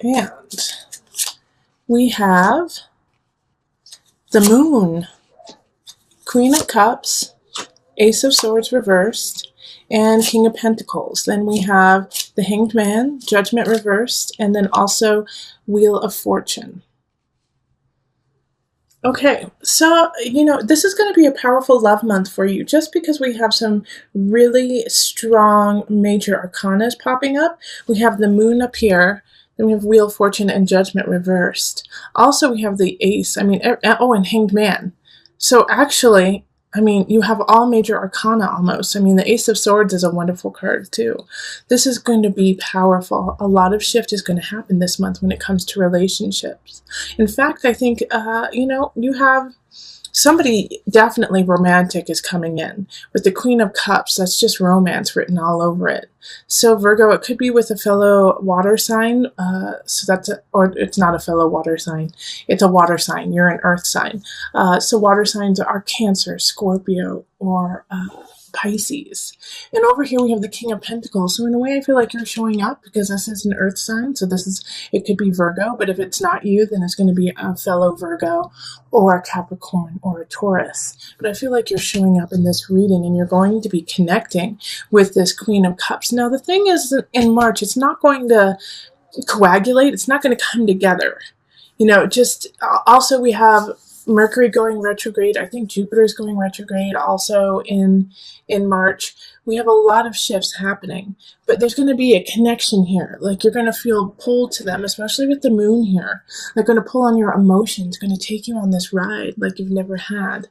And we have the Moon, Queen of Cups, Ace of Swords reversed, and King of Pentacles. Then we have the Hanged Man, Judgment reversed, and then also Wheel of Fortune. Okay, so, this is going to be a powerful love month for you just because we have some really strong major arcanas popping up. We have the Moon up here, then we have Wheel of Fortune and Judgment reversed. Also, we have the Ace, and Hanged Man. So actually, you have all major arcana almost. The Ace of Swords is a wonderful card too. This is going to be powerful. A lot of shift is going to happen this month when it comes to relationships. In fact, I think, you have somebody definitely romantic is coming in. With the Queen of Cups, that's just romance written all over it. So Virgo, it could be with a fellow water sign. Or it's not a fellow water sign. It's a water sign. You're an earth sign. So water signs are Cancer, Scorpio, or Pisces. And over here we have the King of Pentacles. So in a way I feel like you're showing up because this is an earth sign. So it could be Virgo, but if it's not you, then it's going to be a fellow Virgo or a Capricorn or a Taurus. But I feel like you're showing up in this reading and you're going to be connecting with this Queen of Cups. Now the thing is that in March, it's not going to coagulate. It's not going to come together. Also we have Mercury going retrograde. I think Jupiter's going retrograde also in March. We have a lot of shifts happening, but there's going to be a connection here. Like you're going to feel pulled to them, especially with the Moon here. They're going to pull on your emotions, going to take you on this ride like you've never had.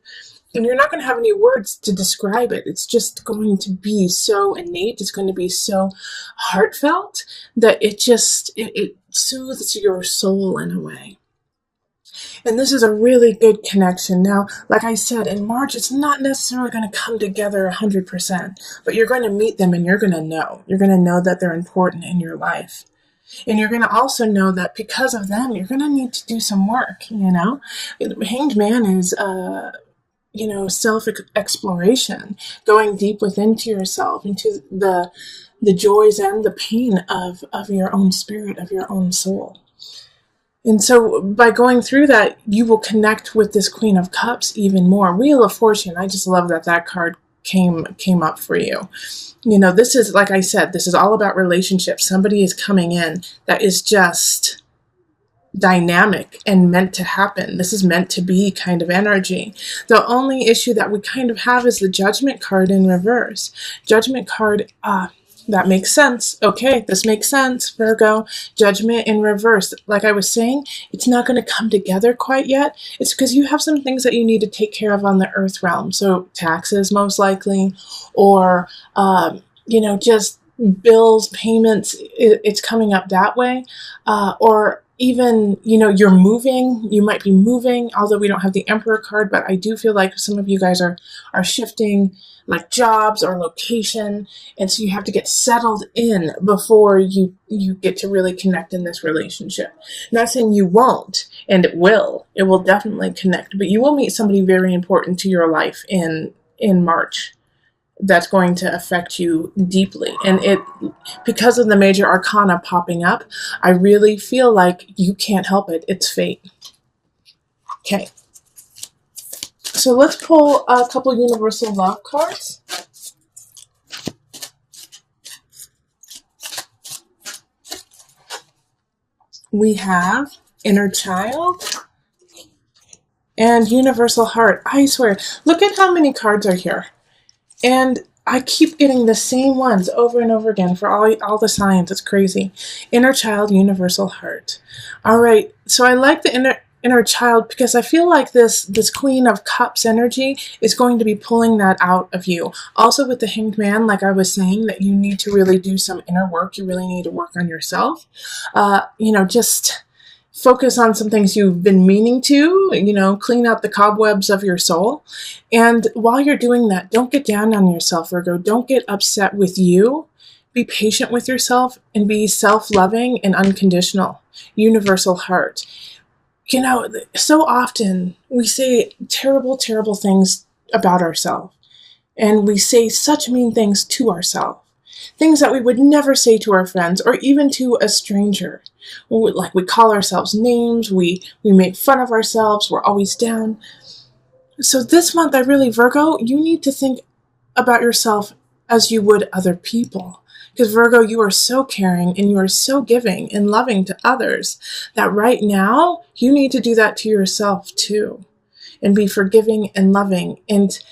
And you're not going to have any words to describe it. It's just going to be so innate. It's going to be so heartfelt that it soothes your soul in a way. And this is a really good connection. Now, like I said, in March, it's not necessarily going to come together 100%, but you're going to meet them and you're going to know. You're going to know that they're important in your life. And you're going to also know that because of them, you're going to need to do some work, Hanged Man is, self-exploration, going deep within to yourself, into the joys and the pain of your own spirit, of your own soul. And so by going through that, you will connect with this Queen of Cups even more. Wheel of Fortune, I just love that card came up for you. This is, like I said, this is all about relationships. Somebody is coming in that is just dynamic and meant to happen. This is meant to be kind of energy. The only issue that we kind of have is the Judgment card in reverse. Judgment card, that makes sense. Okay, this makes sense, Virgo. Judgment in reverse. Like I was saying, it's not going to come together quite yet. It's because you have some things that you need to take care of on the earth realm. So taxes, most likely, or, just bills, payments. It's coming up that way. Or even, you're moving. You might be moving, although we don't have the Emperor card, but I do feel like some of you guys are shifting, like jobs or location, and so you have to get settled in before you get to really connect in this relationship. Not saying you won't, and it will definitely connect, but you will meet somebody very important to your life in March that's going to affect you deeply. And because of the major arcana popping up, I really feel like you can't help it. It's fate. Okay. So let's pull a couple universal love cards. We have Inner Child and Universal Heart. I swear, look at how many cards are here. And I keep getting the same ones over and over again for all the signs. It's crazy. Inner Child, Universal Heart. All right, so I like the Inner Child because I feel like this Queen of Cups energy is going to be pulling that out of you. Also with the Hanged Man, like I was saying, that you need to really do some inner work. You really need to work on yourself. Just focus on some things you've been meaning to, clean out the cobwebs of your soul. And while you're doing that, don't get down on yourself, Virgo. Don't get upset with you. Be patient with yourself and be self-loving and unconditional. Universal Heart. So often we say terrible, terrible things about ourselves. And we say such mean things to ourselves. Things that we would never say to our friends or even to a stranger. Like we call ourselves names, we make fun of ourselves, we're always down. So this month, Virgo, you need to think about yourself as you would other people. Because Virgo, you are so caring and you are so giving and loving to others that right now you need to do that to yourself too, and be forgiving and loving and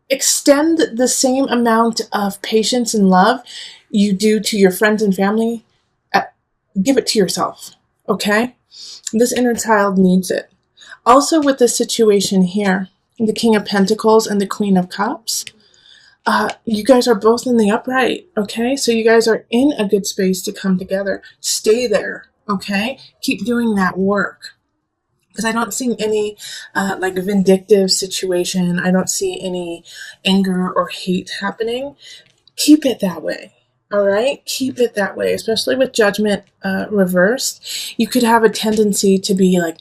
extend the same amount of patience and love you do to your friends and family. Give it to yourself, okay? This inner child needs it. Also, with this situation here, the King of Pentacles and the Queen of Cups, you guys are both in the upright, okay? So you guys are in a good space to come together. Stay there, okay? Keep doing that work. Because I don't see any vindictive situation. I don't see any anger or hate happening. Keep it that way. All right? Keep it that way, especially with Judgment reversed. You could have a tendency to be like,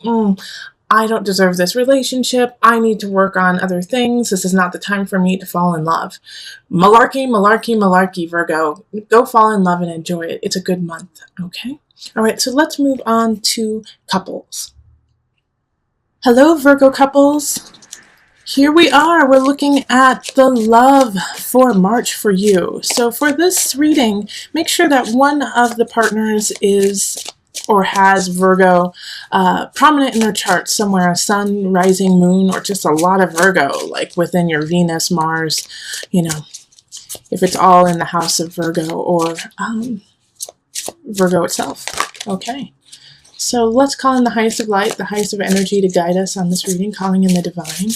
I don't deserve this relationship. I need to work on other things. This is not the time for me to fall in love. Malarkey, malarkey, malarkey, Virgo. Go fall in love and enjoy it. It's a good month, okay? All right, so let's move on to couples. Hello, Virgo couples. Here we are. We're looking at the love for March for you. So for this reading, make sure that one of the partners is or has Virgo prominent in their chart somewhere, a sun, rising, moon, or just a lot of Virgo, like within your Venus, Mars, if it's all in the house of Virgo or Virgo itself. Okay. So let's call in the highest of light, the highest of energy to guide us on this reading, calling in the divine.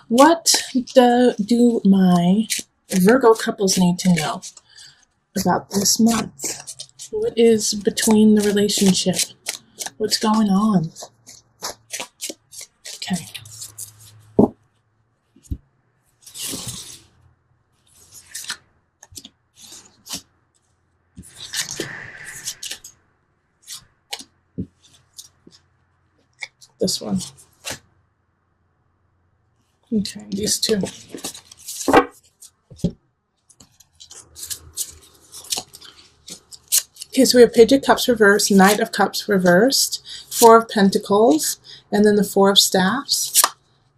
What do my Virgo couples need to know about this month? What is between the relationship? What's going on? Okay. This one. Okay, these two. Okay, so we have Page of Cups reversed, Knight of Cups reversed, Four of Pentacles, and then the Four of Staffs.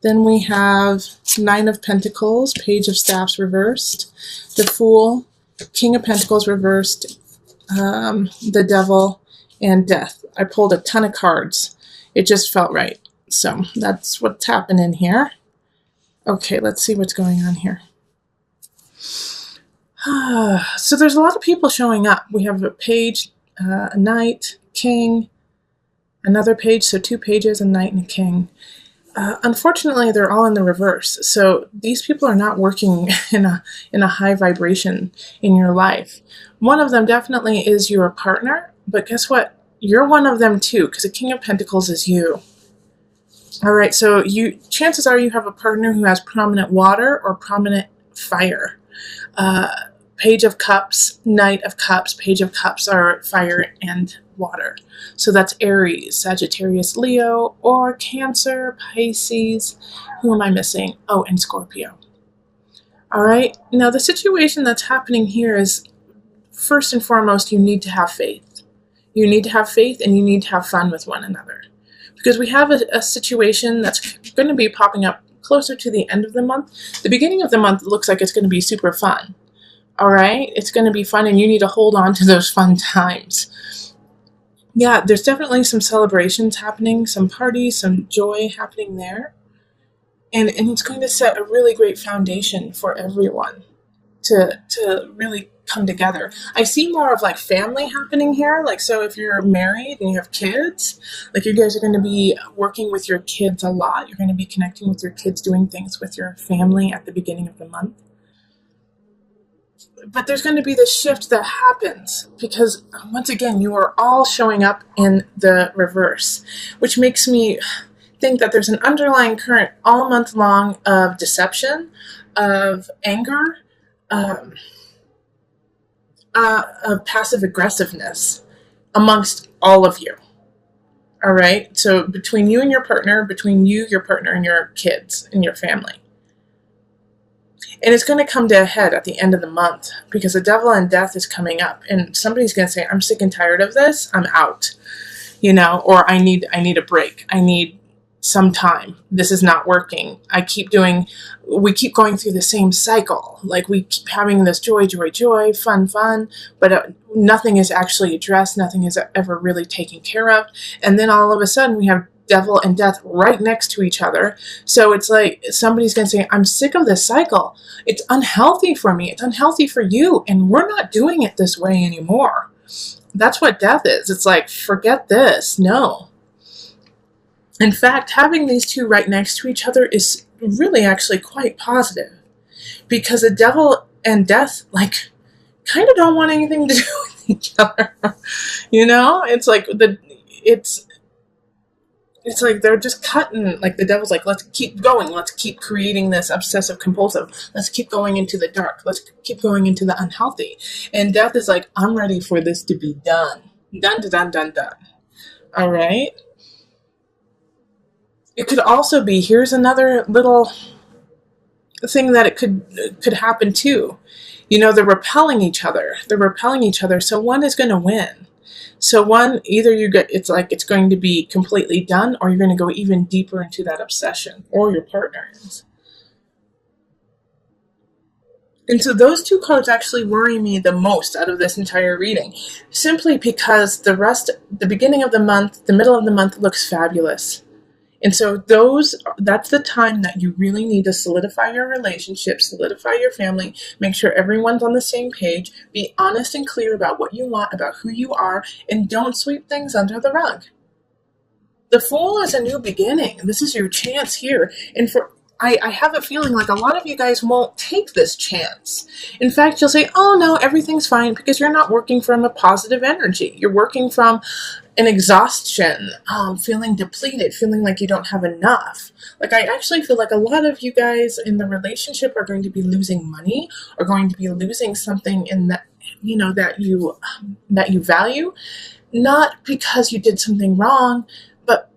Then we have Nine of Pentacles, Page of Staffs reversed, the Fool, King of Pentacles reversed, the Devil, and Death. I pulled a ton of cards. It just felt right. So that's what's happening here. Okay, let's see what's going on here. So there's a lot of people showing up. We have a page, a knight, king, another page, so two pages, a knight and a king. Unfortunately, they're all in the reverse. So these people are not working in a high vibration in your life. One of them definitely is your partner, but guess what? You're one of them too, because the King of Pentacles is you. All right, so chances are you have a partner who has prominent water or prominent fire. Page of Cups, Knight of Cups, Page of Cups are fire and water. So that's Aries, Sagittarius, Leo, or Cancer, Pisces. Who am I missing? Oh, and Scorpio. All right, now the situation that's happening here is, first and foremost, you need to have faith. You need to have faith and you need to have fun with one another. Because we have a situation that's going to be popping up closer to the end of the month. The beginning of the month looks like it's going to be super fun. All right? It's going to be fun and you need to hold on to those fun times. Yeah, there's definitely some celebrations happening, some parties, some joy happening there. And it's going to set a really great foundation for everyone to really come together. I see more of like family happening here. Like, so if you're married and you have kids, like you guys are going to be working with your kids a lot. You're going to be connecting with your kids, doing things with your family at the beginning of the month. But there's going to be this shift that happens because once again, you are all showing up in the reverse, which makes me think that there's an underlying current all month long of deception, of anger, of passive aggressiveness amongst all of you. All right. So between you and your partner, between you, your partner, and your kids and your family. And it's going to come to a head at the end of the month because the devil and death is coming up. And somebody's going to say, I'm sick and tired of this. I'm out, or I need a break. I need some time. This is not working. We keep going through the same cycle. Like we keep having this joy, fun, but nothing is actually addressed. Nothing is ever really taken care of. And then all of a sudden we have devil and death right next to each other. So it's like somebody's going to say, I'm sick of this cycle. It's unhealthy for me. It's unhealthy for you. And we're not doing it this way anymore. That's what death is. It's like, forget this. No. In fact, having these two right next to each other is really actually quite positive because the devil and death, like, kind of don't want anything to do with each other. It's like it's like they're just cutting, like the devil's like, let's keep going. Let's keep creating this obsessive compulsive. Let's keep going into the dark. Let's keep going into the unhealthy. And death is like, I'm ready for this to be done. Done. All right. It could also be, here's another little thing that it could happen too. They're repelling each other. So one is going to win. So one, either it's going to be completely done, or you're going to go even deeper into that obsession, or your partner is. And so those two cards actually worry me the most out of this entire reading, simply because the beginning of the month, the middle of the month looks fabulous. And so that's the time that you really need to solidify your relationship, solidify your family, make sure everyone's on the same page, be honest and clear about what you want, about who you are, and don't sweep things under the rug. The Fool is a new beginning. This is your chance here. And I have a feeling like a lot of you guys won't take this chance. In fact, you'll say, oh no, everything's fine, because you're not working from a positive energy. You're working from an exhaustion, feeling depleted, feeling like you don't have enough. Like, I actually feel like a lot of you guys in the relationship are going to be losing money, or going to be losing something in that, that you value, not because you did something wrong, but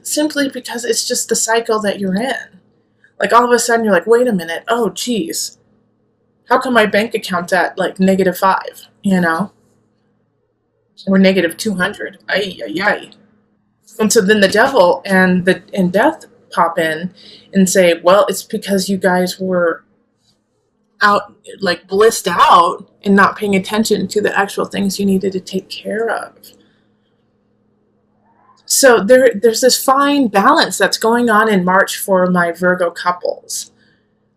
simply because it's just the cycle that you're in. Like, all of a sudden you're like, wait a minute, oh geez, how come my bank account's at like -5, or -200? Ay. And so then the devil and death pop in and say, well, it's because you guys were out, like blissed out, and not paying attention to the actual things you needed to take care of. So there's this fine balance that's going on in March for my Virgo couples,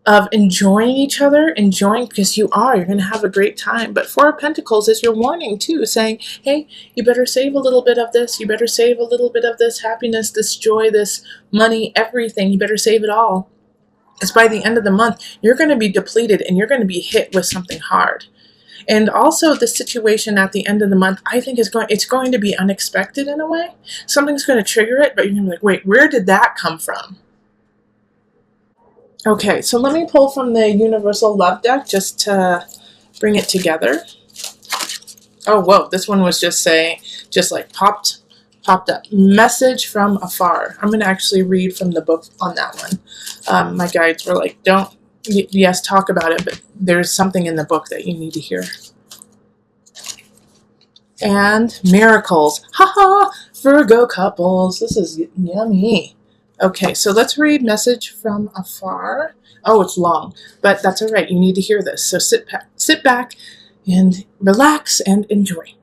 of enjoying each other, because you're going to have a great time. But Four of Pentacles is your warning too, saying, hey, you better save a little bit of this. You better save a little bit of this happiness, this joy, this money, everything. You better save it all. Because by the end of the month, you're going to be depleted and you're going to be hit with something hard. And also the situation at the end of the month, I think it's going to be unexpected in a way. Something's going to trigger it, but you're going to be like, wait, where did that come from? Okay, so let me pull from the Universal Love deck just to bring it together. Oh, whoa, this one was just popped up. Message from afar. I'm going to actually read from the book on that one. My guides were like, yes, talk about it, but there's something in the book that you need to hear. And miracles. Haha, Virgo couples. This is yummy. Okay, so let's read Message from Afar. Oh, it's long, but that's all right. You need to hear this. So sit back and relax and enjoy.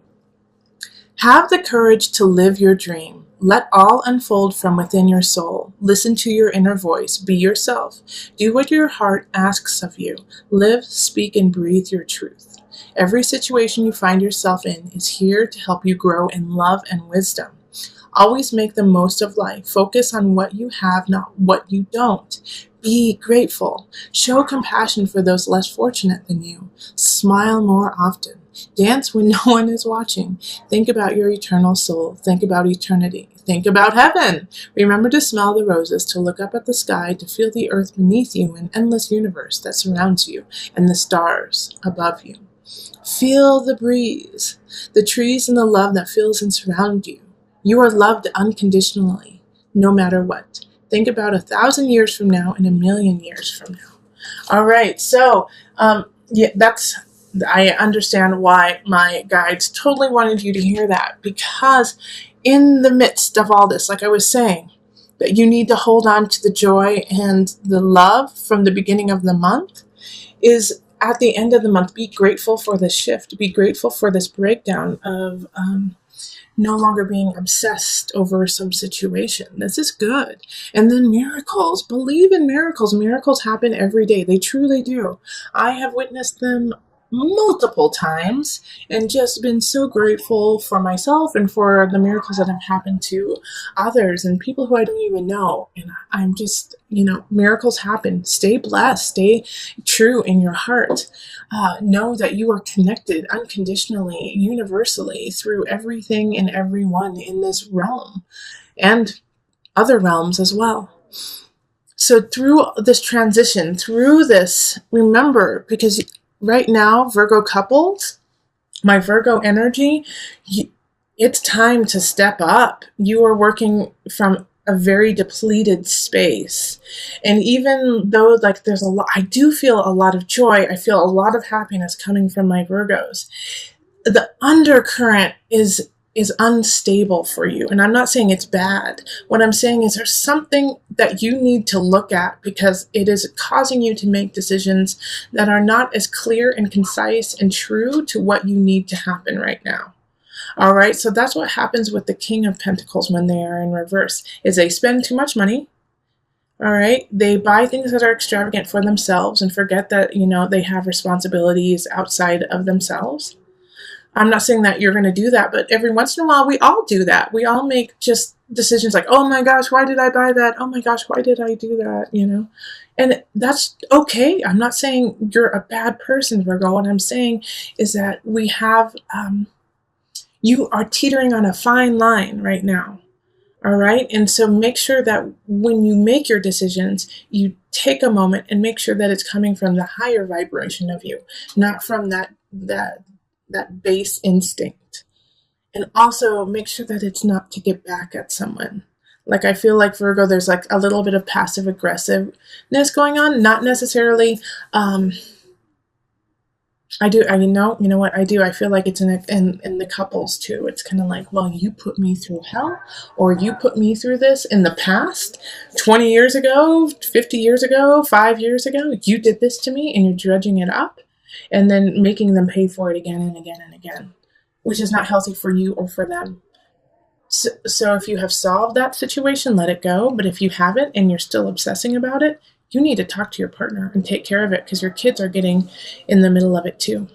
Have the courage to live your dream. Let all unfold from within your soul. Listen to your inner voice. Be yourself. Do what your heart asks of you. Live, speak, and breathe your truth. Every situation you find yourself in is here to help you grow in love and wisdom. Always make the most of life. Focus on what you have, not what you don't. Be grateful. Show compassion for those less fortunate than you. Smile more often. Dance when no one is watching. Think about your eternal soul. Think about eternity. Think about heaven. Remember to smell the roses, to look up at the sky, to feel the earth beneath you, an endless universe that surrounds you, and the stars above you. Feel the breeze, the trees, and the love that fills and surrounds you. You are loved unconditionally, no matter what. Think about 1,000 years from now and 1,000,000 years from now. All right. So, yeah, I understand why my guides totally wanted you to hear that, because in the midst of all this, like I was saying, that you need to hold on to the joy and the love from the beginning of the month is at the end of the month, be grateful for this shift, be grateful for this breakdown of no longer being obsessed over some situation. This is good. And then miracles. Believe in miracles. Miracles happen every day. They truly do. I have witnessed them multiple times and just been so grateful for myself and for the miracles that have happened to others and people who I don't even know. And I'm just, miracles happen. Stay blessed. Stay true in your heart. Know that you are connected unconditionally, universally through everything and everyone in this realm and other realms as well. So through this transition, through this, remember, because right now, Virgo couples, my Virgo energy, it's time to step up. You are working from a very depleted space. And even though there's a lot, I do feel a lot of joy. I feel a lot of happiness coming from my Virgos. The undercurrent is unstable for you. And I'm not saying it's bad. What I'm saying is there's something that you need to look at because it is causing you to make decisions that are not as clear and concise and true to what you need to happen right now. All right, so that's what happens with the King of Pentacles when they are in reverse, is they spend too much money. All right, they buy things that are extravagant for themselves and forget that, they have responsibilities outside of themselves. I'm not saying that you're going to do that, but every once in a while, we all do that. We all make just decisions like, oh my gosh, why did I buy that? Oh my gosh, why did I do that? And that's okay. I'm not saying you're a bad person, Virgo. What I'm saying is that we have, you are teetering on a fine line right now. All right. And so make sure that when you make your decisions, you take a moment and make sure that it's coming from the higher vibration of you, not from that base instinct. And also make sure that it's not to get back at someone. Like, I feel like Virgo, there's like a little bit of passive aggressiveness going on, not necessarily, I do. You know what I do? I feel like it's in the couples too. It's kind of like, well, you put me through hell, or you put me through this in the past, 20 years ago, 50 years ago, 5 years ago. You did this to me, and you're dredging it up, and then making them pay for it again and again and again, which is not healthy for you or for them. So if you have solved that situation, let it go. But if you haven't and you're still obsessing about it, you need to talk to your partner and take care of it, because your kids are getting in the middle of it too.